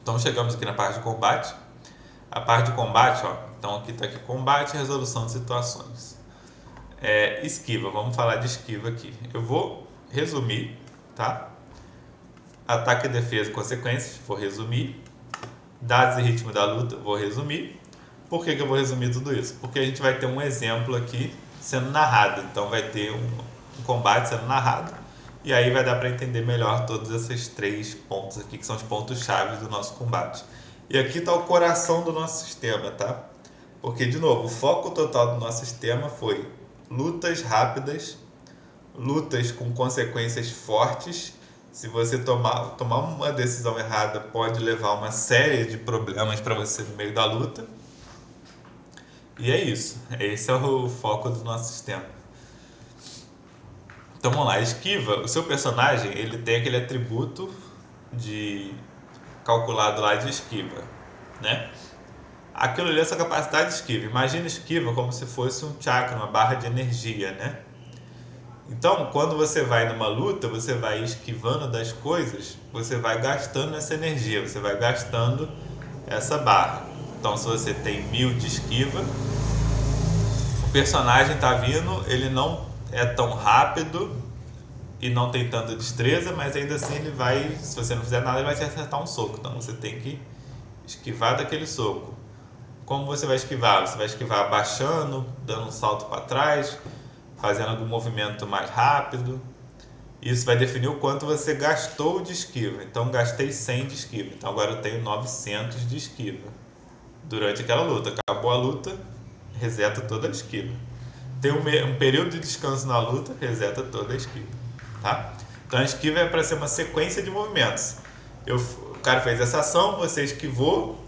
Então chegamos aqui na parte de combate. A parte de combate, ó, então aqui está aqui combate e resolução de situações. Esquiva, vamos falar de esquiva aqui. Eu vou resumir, tá? Ataque e defesa, consequências, vou resumir. Dados e ritmo da luta, vou resumir. Por que eu vou resumir tudo isso? Porque a gente vai ter um exemplo aqui sendo narrado. Então vai ter um combate sendo narrado. E aí vai dar para entender melhor todos esses 3 pontos aqui, que são os pontos chaves do nosso combate. E aqui está o coração do nosso sistema, tá? Porque, de novo, o foco total do nosso sistema foi lutas rápidas, lutas com consequências fortes. Se você tomar uma decisão errada, pode levar a uma série de problemas para você no meio da luta. E é isso. Esse é o foco do nosso sistema. Então vamos lá, esquiva. O seu personagem ele tem aquele atributo de calculado lá de esquiva, né? Aquilo ali é essa capacidade de esquiva. Imagina esquiva como se fosse um chakra, uma barra de energia, né? Então, quando você vai numa luta, você vai esquivando das coisas, você vai gastando essa energia, você vai gastando essa barra. Então, se você tem 1000 de esquiva, o personagem tá vindo, ele não é tão rápido e não tem tanta destreza, mas ainda assim ele vai, se você não fizer nada, ele vai te acertar um soco. Então, você tem que esquivar daquele soco. Como você vai esquivar? Você vai esquivar abaixando, dando um salto para trás, fazendo algum movimento mais rápido. Isso vai definir o quanto você gastou de esquiva. Então, gastei 100 de esquiva. Então, agora eu tenho 900 de esquiva. Durante aquela luta. Acabou a luta, reseta toda a esquiva. Tem um período de descanso na luta, reseta toda a esquiva. Tá? Então, a esquiva é para ser uma sequência de movimentos. O cara fez essa ação, você esquivou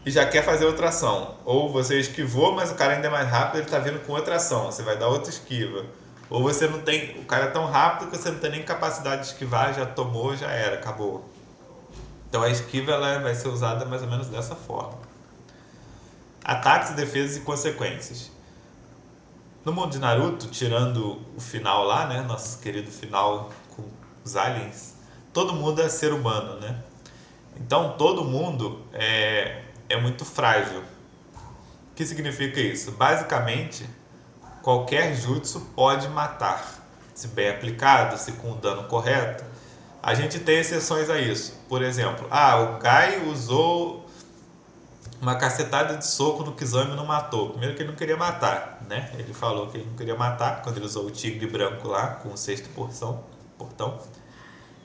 e já quer fazer outra ação. Ou você esquivou, mas o cara ainda é mais rápido, ele está vindo com outra ação. Você vai dar outra esquiva. Ou você não tem. O cara é tão rápido que você não tem nem capacidade de esquivar, já tomou, já era, acabou. Então a esquiva ela vai ser usada mais ou menos dessa forma. Ataques, defesas e consequências. No mundo de Naruto, tirando o final lá, né? Nosso querido final com os aliens, todo mundo é ser humano, né? Então todo mundo é muito frágil. O que significa isso? Basicamente, qualquer jutsu pode matar, se bem aplicado, se com o dano correto. A gente tem exceções a isso. Por exemplo, o Gai usou uma cacetada de soco no Kizami e não matou. Primeiro que ele não queria matar, né? Ele falou que ele não queria matar quando ele usou o tigre branco lá com o 6º portão.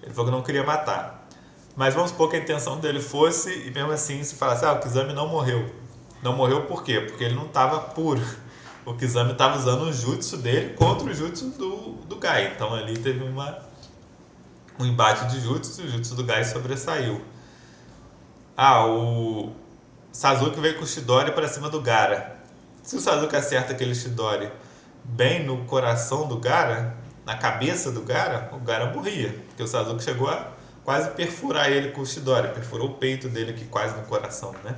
Ele falou que não queria matar. Mas vamos supor que a intenção dele fosse, e mesmo assim se falasse, o Kizami não morreu. Não morreu por quê? Porque ele não estava puro. O Kizami estava usando o jutsu dele contra o jutsu do Gai. Então ali teve um embate de jutsu e o jutsu do Gai sobressaiu. O Sasuke veio com o Chidori para cima do Gaara. Se o Sasuke acerta aquele Chidori bem no coração do Gaara, na cabeça do Gaara, o Gaara morria. Porque o Sasuke chegou a quase perfurar ele com o Chidori. Perfurou o peito dele aqui quase no coração, né?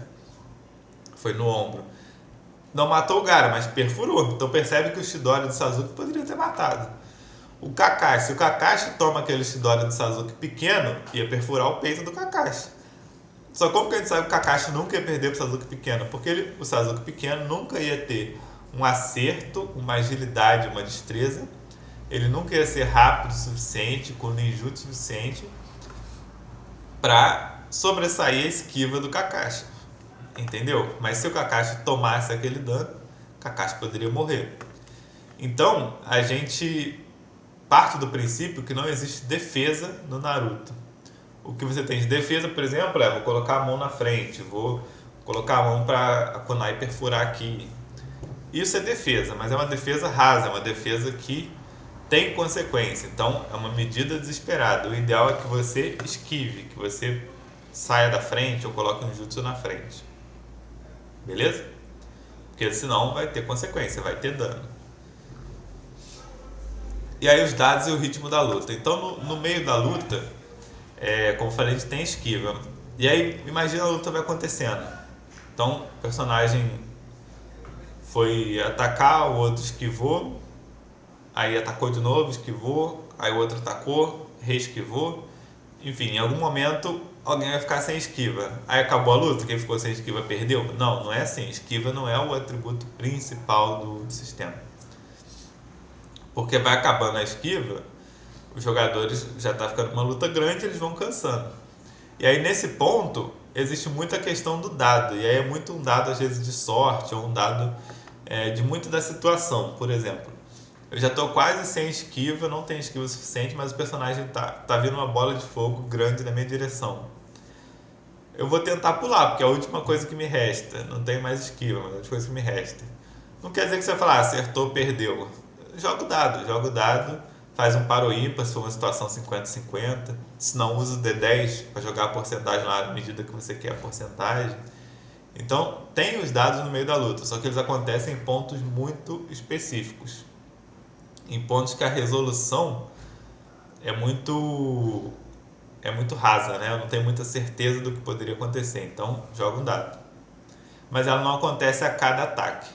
Foi no ombro. Não matou o Gaara, mas perfurou. Então percebe que o Chidori do Sasuke poderia ter matado. O Kakashi, se o Kakashi toma aquele Chidori do Sasuke pequeno, ia perfurar o peito do Kakashi. Só como que a gente sabe que o Kakashi nunca ia perder pro Sasuke pequeno? Porque o Sasuke pequeno nunca ia ter um acerto, uma agilidade, uma destreza. Ele nunca ia ser rápido o suficiente, com ninjutsu suficiente para sobressair a esquiva do Kakashi. Entendeu? Mas se o Kakashi tomasse aquele dano, o Kakashi poderia morrer. Então, a gente parte do princípio que não existe defesa no Naruto. O que você tem de defesa, por exemplo, vou colocar a mão na frente, vou colocar a mão para a kunai perfurar aqui. Isso é defesa, mas é uma defesa rasa, é uma defesa que tem consequência. Então, é uma medida desesperada. O ideal é que você esquive, que você saia da frente ou coloque um jutsu na frente. Beleza? Porque senão vai ter consequência, vai ter dano. E aí os dados e o ritmo da luta. Então, no meio da luta, como eu falei, a gente tem esquiva. E aí, imagina a luta vai acontecendo. Então, o personagem foi atacar, o outro esquivou, aí atacou de novo, esquivou, aí o outro atacou, reesquivou, enfim, em algum momento alguém vai ficar sem esquiva. Aí acabou a luta, quem ficou sem esquiva perdeu? Não, não é assim. Esquiva não é o atributo principal do sistema. Porque vai acabando a esquiva, os jogadores já tá ficando uma luta grande, eles vão cansando. E aí nesse ponto existe muita questão do dado. E aí é muito um dado às vezes de sorte ou um dado de muito da situação. Por exemplo, eu já tô quase sem esquiva, não tenho esquiva suficiente, mas o personagem tá vindo uma bola de fogo grande na minha direção. Eu vou tentar pular, porque é a última coisa que me resta. Não tem mais esquiva, mas é a última coisa que me resta. Não quer dizer que você vai falar, acertou, perdeu. Joga o dado, faz um par ou ímpar, se for uma situação 50-50. Se não, usa o D10 para jogar a porcentagem lá à medida que você quer a porcentagem. Então, tem os dados no meio da luta, só que eles acontecem em pontos muito específicos. Em pontos que a resolução é muito rasa, né? Eu não tenho muita certeza do que poderia acontecer, então joga um dado. Mas ela não acontece a cada ataque.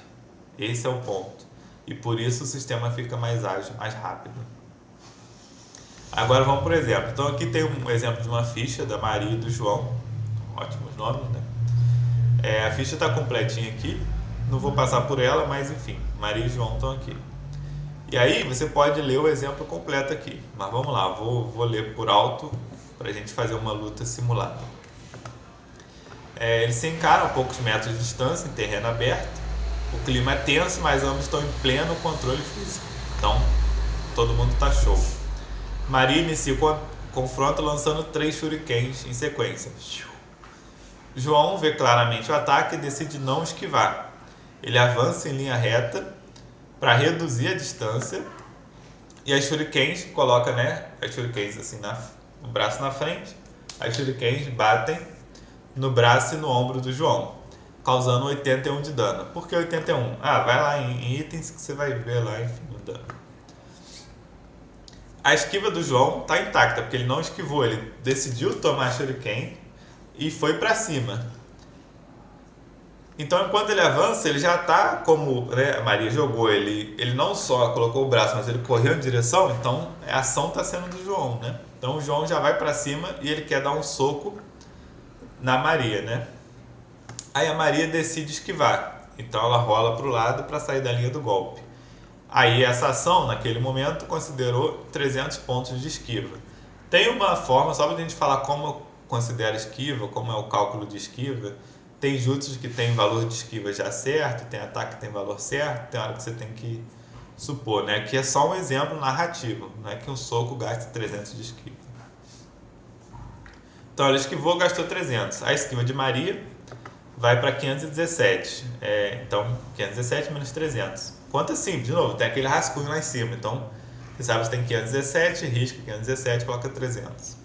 Esse é o ponto. E por isso o sistema fica mais ágil, mais rápido. Agora vamos por exemplo. Então aqui tem um exemplo de uma ficha da Maria e do João. Ótimos nomes, né? A ficha está completinha aqui. Não vou passar por ela, mas enfim, Maria e João estão aqui. E aí você pode ler o exemplo completo aqui. Mas vamos lá, vou ler por alto para a gente fazer uma luta simulada. Eles se encaram a poucos metros de distância, em terreno aberto. O clima é tenso, mas ambos estão em pleno controle físico. Então, todo mundo está show. Maria inicia o confronto lançando 3 shurikens em sequência. João vê claramente o ataque e decide não esquivar. Ele avança em linha reta para reduzir a distância e as shurikens coloca, as shurikens assim o braço na frente. As shurikens batem no braço e no ombro do João, causando 81 de dano. Por que 81? Vai lá em itens que você vai ver lá, enfim, o dano. A esquiva do João está intacta, porque ele não esquivou, ele decidiu tomar shuriken e foi para cima. Então, enquanto ele avança, ele já está como a Maria jogou, ele não só colocou o braço, mas ele correu em direção, então a ação está sendo do João, né? Então o João já vai para cima e ele quer dar um soco na Maria, né? Aí a Maria decide esquivar, então ela rola para o lado para sair da linha do golpe. Aí essa ação, naquele momento, considerou 300 pontos de esquiva. Tem uma forma, só para a gente falar como considera esquiva, como é o cálculo de esquiva. Tem jutsus que tem valor de esquiva já certo, tem ataque que tem valor certo, tem hora que você tem que supor, né? Que é só um exemplo narrativo, não é que um soco gaste 300 de esquiva. Então ela esquivou, gastou 300. A esquiva de Maria vai para 517. Então, 517 menos 300. Conta simples, de novo, tem aquele rascunho lá em cima. Então, você sabe que você tem 517, risca 517, coloca 300.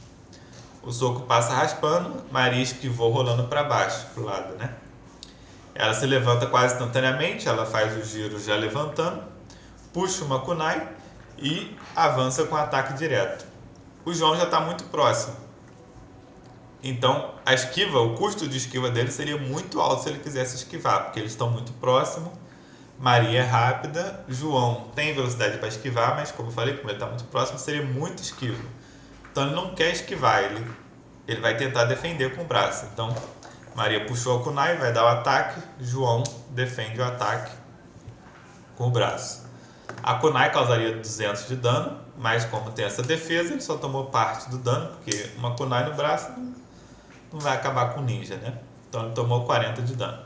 O soco passa raspando, Maria esquivou rolando para baixo, pro lado, né? Ela se levanta quase instantaneamente, ela faz o giro já levantando, puxa uma kunai e avança com ataque direto. O João já está muito próximo. Então, a esquiva, o custo de esquiva dele seria muito alto se ele quisesse esquivar, porque eles estão muito próximos. Maria é rápida, João tem velocidade para esquivar, mas como eu falei, como ele está muito próximo, seria muito esquivo. Então ele não quer esquivar, ele vai tentar defender com o braço. Então, Maria puxou a kunai, vai dar o ataque, João defende o ataque com o braço. A kunai causaria 200 de dano, mas como tem essa defesa, ele só tomou parte do dano, porque uma kunai no braço não vai acabar com o ninja, né? Então ele tomou 40 de dano.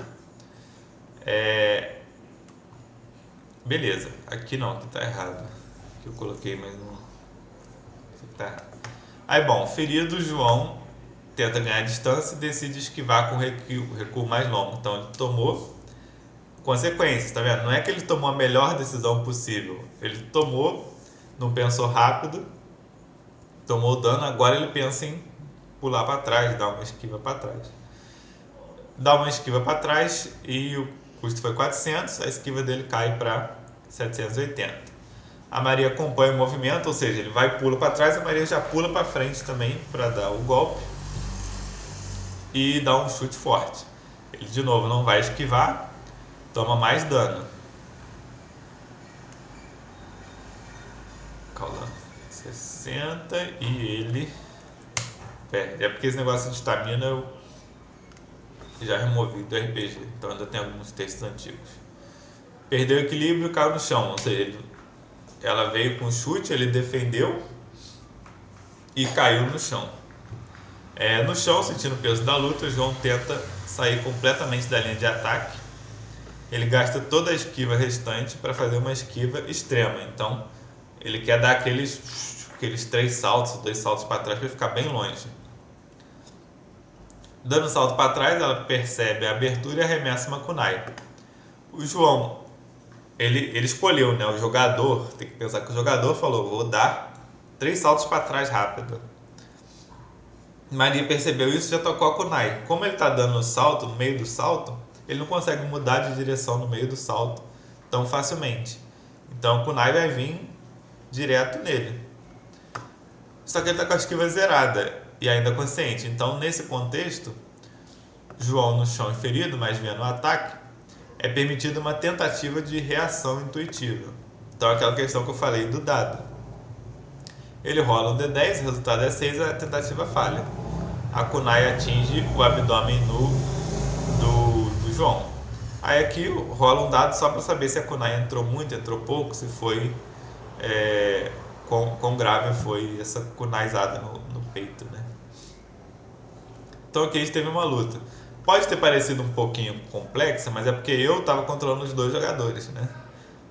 Beleza, aqui não, aqui tá errado. Aqui eu coloquei, mas não. Aqui tá errado. Aí bom, ferido, João tenta ganhar distância e decide esquivar com recuo mais longo. Então ele tomou consequências, tá vendo? Não é que ele tomou a melhor decisão possível. Ele tomou, não pensou rápido, tomou o dano, agora ele pensa em pular para trás, dar uma esquiva para trás. Dá uma esquiva para trás e o custo foi 400, a esquiva dele cai para 780. A Maria acompanha o movimento, ou seja, ele vai e pula para trás, a Maria já pula para frente também para dar o golpe e dá um chute forte. Ele de novo não vai esquivar, toma mais dano. Causando 60 e ele perde. É porque esse negócio de estamina eu já removi do RPG, então ainda tem alguns textos antigos. Perdeu o equilíbrio e caiu no chão, ou seja, ela veio com chute, ele defendeu e caiu no chão. No chão, sentindo o peso da luta, o João tenta sair completamente da linha de ataque. Ele gasta toda a esquiva restante para fazer uma esquiva extrema. Então, ele quer dar aqueles 3 saltos, 2 saltos para trás para ficar bem longe. Dando um salto para trás, ela percebe a abertura e arremessa uma kunai. O João, ele escolheu, né? O jogador, tem que pensar que o jogador falou, vou dar 3 saltos para trás rápido. Maria percebeu isso e já tocou a kunai. Como ele está dando o salto, no meio do salto, ele não consegue mudar de direção no meio do salto tão facilmente. Então a kunai vai vir direto nele. Só que ele está com a esquiva zerada e ainda consciente. Então, nesse contexto, João no chão e ferido, mas vendo o ataque, é permitida uma tentativa de reação intuitiva. Então, aquela questão que eu falei do dado. Ele rola um D10, o resultado é 6, a tentativa falha. A kunai atinge o abdômen nu do João. Aí aqui rola um dado só para saber se a kunai entrou muito, entrou pouco, se foi... quão grave foi essa kunaizada no peito, né? Então aqui a gente teve uma luta. Pode ter parecido um pouquinho complexa, mas é porque eu estava controlando os 2 jogadores, né?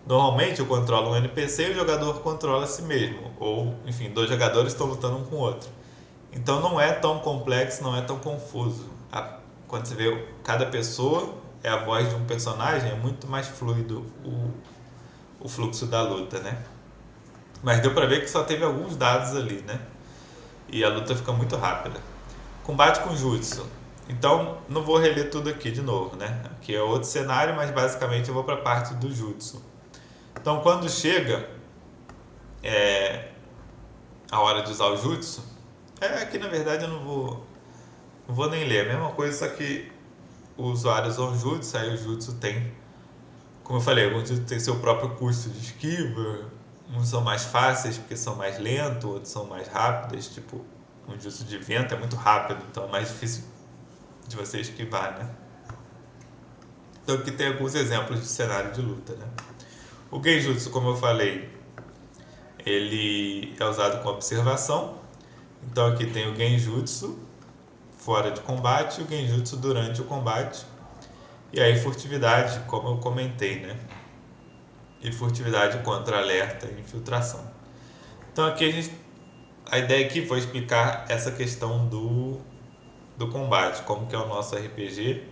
Normalmente eu controlo um NPC e o jogador controla a si mesmo. Ou, enfim, 2 jogadores estão lutando um com o outro. Então não é tão complexo, não é tão confuso. Quando você vê cada pessoa, é a voz de um personagem, é muito mais fluido o fluxo da luta, né? Mas deu pra ver que só teve alguns dados ali, né? E a luta fica muito rápida. Combate com jutsu. Então, não vou reler tudo aqui de novo, né? Aqui é outro cenário, mas basicamente eu vou para a parte do jutsu. Então, quando chega a hora de usar o jutsu, aqui na verdade eu não vou nem ler. A mesma coisa, só que o usuário usa um jutsu, aí o jutsu tem, como eu falei, alguns jutsu tem seu próprio custo de esquiva, uns são mais fáceis porque são mais lentos, outros são mais rápidos, tipo, um jutsu de vento é muito rápido, então é mais difícil de você esquivar, né? Então aqui tem alguns exemplos de cenário de luta, né? O Genjutsu, como eu falei, ele é usado com observação. Então aqui tem o Genjutsu fora de combate e o Genjutsu durante o combate. E aí furtividade, como eu comentei, né? E furtividade contra alerta e infiltração. Então aqui a ideia aqui foi explicar essa questão do combate, como que é o nosso RPG,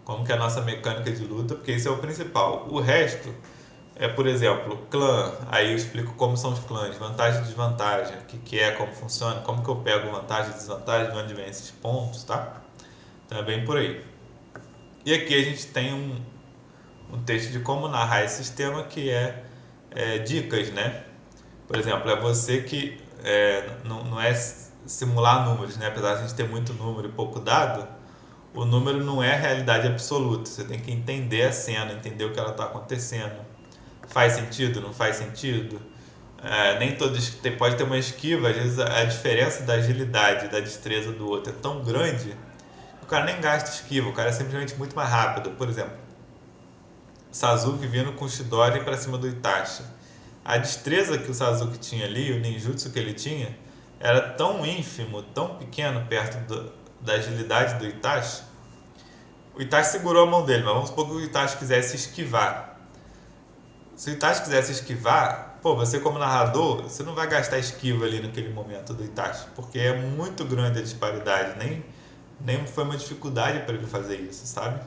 como que é a nossa mecânica de luta, porque isso é o principal. O resto por exemplo, clã, aí eu explico como são os clãs, vantagem e desvantagem, o que é, como funciona, como que eu pego vantagem e desvantagem, de onde vem esses pontos, tá? Então é bem por aí. E aqui a gente tem um texto de como narrar esse sistema que é dicas, né? Por exemplo, é você que não é simular números, né? Apesar de a gente ter muito número e pouco dado, o número não é a realidade absoluta. Você tem que entender a cena, entender o que ela está acontecendo. Faz sentido? Não faz sentido? Nem todos pode ter uma esquiva, às vezes a diferença da agilidade, da destreza do outro é tão grande que o cara nem gasta esquiva, o cara é simplesmente muito mais rápido. Por exemplo, Sasuke vindo com o Chidori para cima do Itachi. A destreza que o Sasuke tinha ali, o ninjutsu que ele tinha, era tão ínfimo, tão pequeno perto da agilidade do Itachi. O Itachi segurou a mão dele, mas vamos supor que o Itachi quisesse esquivar. Se o Itachi quisesse esquivar, você como narrador, você não vai gastar esquiva ali naquele momento do Itachi, porque é muito grande a disparidade, nem foi uma dificuldade para ele fazer isso, sabe?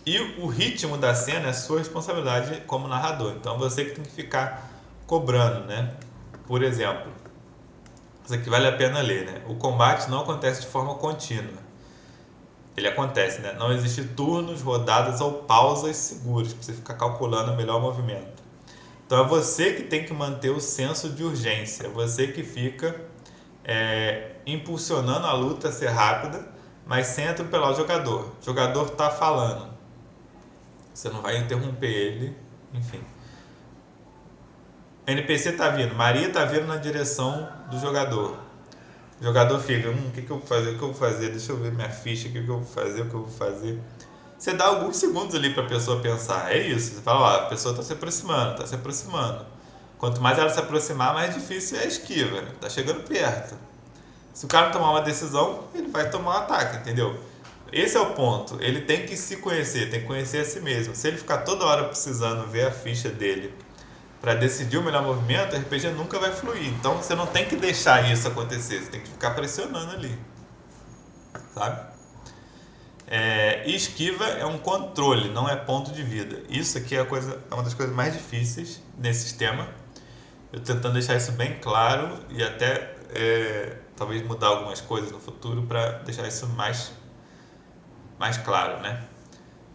E o ritmo da cena é sua responsabilidade como narrador, então você que tem que ficar cobrando, né? Por exemplo, isso aqui vale a pena ler, né? O combate não acontece de forma contínua. Ele acontece, né? Não existe turnos, rodadas ou pausas seguras para você ficar calculando o melhor movimento. Então é você que tem que manter o senso de urgência, é você que fica impulsionando a luta a ser rápida, mas sem atropelar o jogador. O jogador está falando, você não vai interromper ele, enfim. O NPC está vindo, Maria está vindo na direção do jogador. O jogador fica, o que eu vou fazer, o que eu vou fazer, deixa eu ver minha ficha, o que eu vou fazer, o que eu vou fazer. Você dá alguns segundos ali para a pessoa pensar, é isso. Você fala, ó, a pessoa está se aproximando, está se aproximando. Quanto mais ela se aproximar, mais difícil é a esquiva, tá chegando perto. Se o cara tomar uma decisão, ele vai tomar um ataque, entendeu? Esse é o ponto. Ele tem que se conhecer, tem que conhecer a si mesmo. Se ele ficar toda hora precisando ver a ficha dele para decidir o melhor movimento, o RPG nunca vai fluir. Então você não tem que deixar isso acontecer, você tem que ficar pressionando ali, sabe? E esquiva é um controle, não é ponto de vida. Isso aqui é uma das coisas mais difíceis nesse sistema. Eu tentando deixar isso bem claro e até talvez mudar algumas coisas no futuro para deixar isso mais claro, né?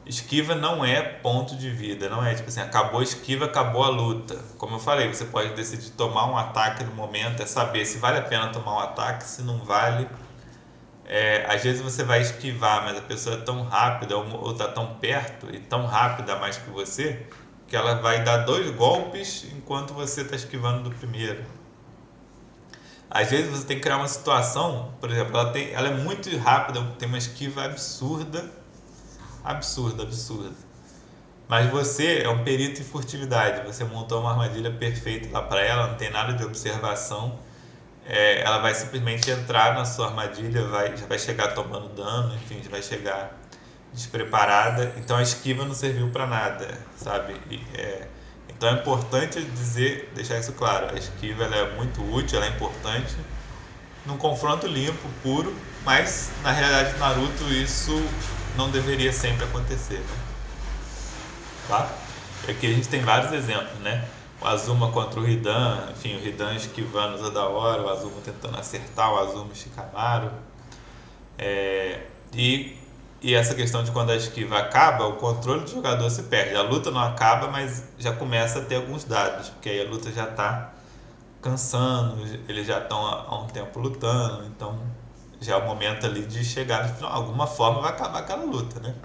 Esquiva não é ponto de vida, não é tipo assim, acabou a esquiva, acabou a luta. Como eu falei, você pode decidir tomar um ataque no momento, é saber se vale a pena tomar um ataque, se não vale. Às vezes você vai esquivar, mas a pessoa é tão rápida ou está tão perto e tão rápida a mais que você, que ela vai dar 2 golpes enquanto você está esquivando do primeiro. Às vezes você tem que criar uma situação, por exemplo, ela é muito rápida, tem uma esquiva absurda. Mas você é um perito em furtividade, você montou uma armadilha perfeita lá para ela, não tem nada de observação. Ela vai simplesmente entrar na sua armadilha, já vai chegar tomando dano, enfim, já vai chegar despreparada. Então a esquiva não serviu para nada, sabe? Então é importante deixar isso claro. A esquiva ela é muito útil, ela é importante num confronto limpo, puro, mas na realidade do Naruto isso não deveria sempre acontecer, né? Tá? E aqui a gente tem vários exemplos, né? O Azuma contra o Hidan, enfim, o Hidan esquivando o Zadawara, o Azuma tentando acertar o Azuma Shikamaru. E essa questão de quando a esquiva acaba, o controle do jogador se perde. A luta não acaba, mas já começa a ter alguns dados, porque aí a luta já está cansando, eles já estão há um tempo lutando, então já é o momento ali de chegar no final. De alguma forma vai acabar aquela luta, né?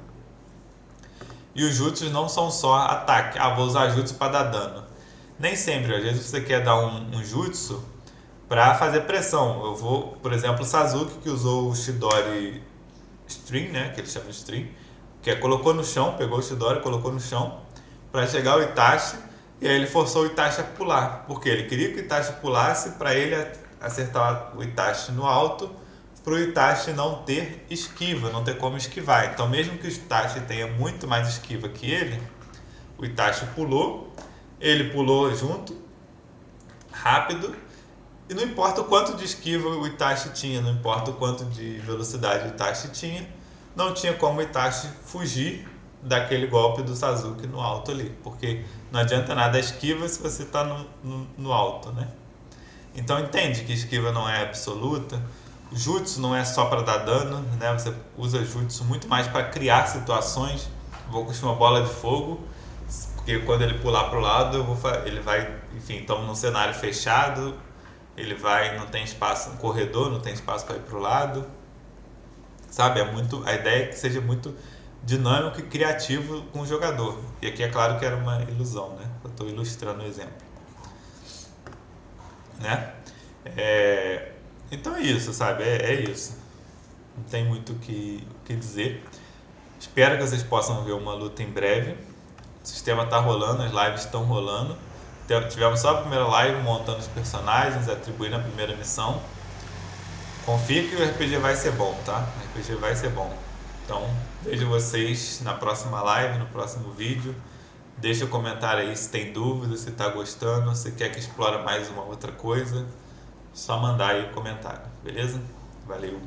E os jutsus não são só ataque. Vou usar jutsu para dar dano. Nem sempre. Às vezes você quer dar um jutsu para fazer pressão. Eu vou, por exemplo, o Sasuke que usou o Chidori String, né? Que ele chama de String. Que colocou no chão, pegou o Chidori, colocou no chão para chegar o Itachi. E aí ele forçou o Itachi a pular. Porque ele queria que o Itachi pulasse para ele acertar o Itachi no alto, para o Itachi não ter esquiva, não ter como esquivar. Então mesmo que o Itachi tenha muito mais esquiva que ele, o Itachi pulou, ele pulou junto, rápido, e não importa o quanto de esquiva o Itachi tinha, não importa o quanto de velocidade o Itachi tinha, não tinha como o Itachi fugir daquele golpe do Sasuke no alto ali, porque não adianta nada a esquiva se você está no alto, né? Então entende que esquiva não é absoluta. Jutsu não é só para dar dano, né? Você usa jutsu muito mais para criar situações. Vou construir uma bola de fogo, porque quando ele pular para o lado, ele vai, enfim, então num cenário fechado, não tem espaço no corredor, não tem espaço para ir para o lado, sabe? A ideia é que seja muito dinâmico e criativo com o jogador. E aqui é claro que era uma ilusão, né? Eu estou ilustrando o exemplo, né? Então é isso, sabe? É isso. Não tem muito o que dizer. Espero que vocês possam ver uma luta em breve. O sistema está rolando, as lives estão rolando. Tivemos só a primeira live montando os personagens, atribuindo a primeira missão. Confia que o RPG vai ser bom, tá? O RPG vai ser bom. Então, vejo vocês na próxima live, no próximo vídeo. Deixa um comentário aí se tem dúvida, se está gostando, se quer que explore mais uma outra coisa. Só mandar aí o comentário, beleza? Valeu!